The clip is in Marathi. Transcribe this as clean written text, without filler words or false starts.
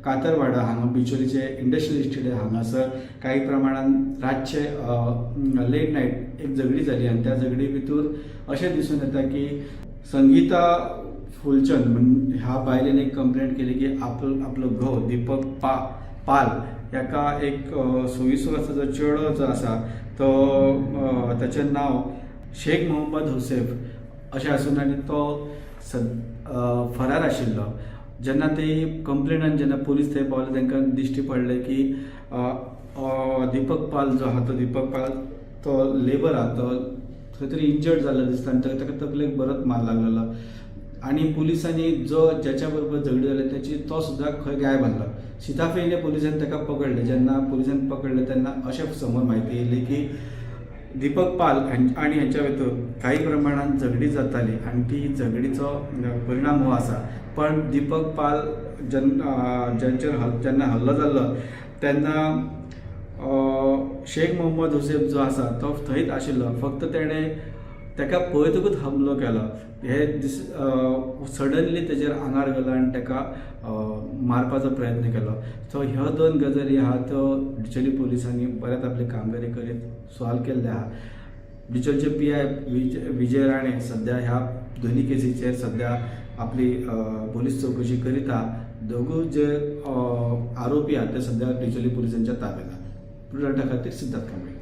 कातरवाडा हांगा बिचोलीचे इंडस्ट्रियल इस्टेट हांगासर काही प्रमाणात रातचे लेट नाईट एक झगडी जाली आणि त्या झगडी भितर अशें दिसून येता की संगीता फुलचंद ह्या बायलेन एक कंप्लेंट केली की आपलो घोव दीपक पाल याका एक 26 वर्साचो चेडो जो आसा तो ताचें नांव शेख मोहम्मद हुसेफ अशें आसून आनी तो फरार आशिल्लो. जेन्ना ते कंप्लेनान जेन्ना पुलीस थंय पावले तांकां दिश्टी पडलें की दीपक पाल जो आहा तो दीपक पाल तो लेबर आहा तो खंय तरी इंजर्ड जाल्लो दिसता आनी ताका तकलेक बरोच मार लागलेलो आनी पुलिसांनी ज्याच्या बरोबर झगडी जाली त्याची तो सुद्दां खंय गायब आसलो. सिताफळीने पुलिसांनी ताका पकडले. जेन्ना पुलिसांनी पकडले तेन्ना अशें समोर म्हायती येयली की दीपक पाल आणि ह्यांच्या भितर काही प्रमाणात झगडी जाताली आणि ती झगडीचो परिणाम हो आसा. पण दीपक पाल जेन्ना हल्लो जाल्लो तेन्ना शेख मोहम्मद हुसेफ जो आसा तो थंयच आशिल्लो. फक्त ताका पळयतकूच हमलो केलो. हे सडनली ताचेर आंगार गेलो आनी ताका मारपाचो प्रयत्न केलो. सो ह्यो 2 गजाली आहा त्यो बिचोली पुलिसांनी बऱ्याच आपली कामगिरी करीत सॉल्व केल्ले आहा. बिचोलचे PI विजय राणे सध्या ह्या दोन्ही केसीचेर सध्या आपली पोलीस चौकशी करीत आहा. दोगूय जे आरोपी आहात ते सध्या बिचोली पुलिसांच्या ताब्यांत आहा. बुलेटिना खातीर सिद्धार्थ कांबळे.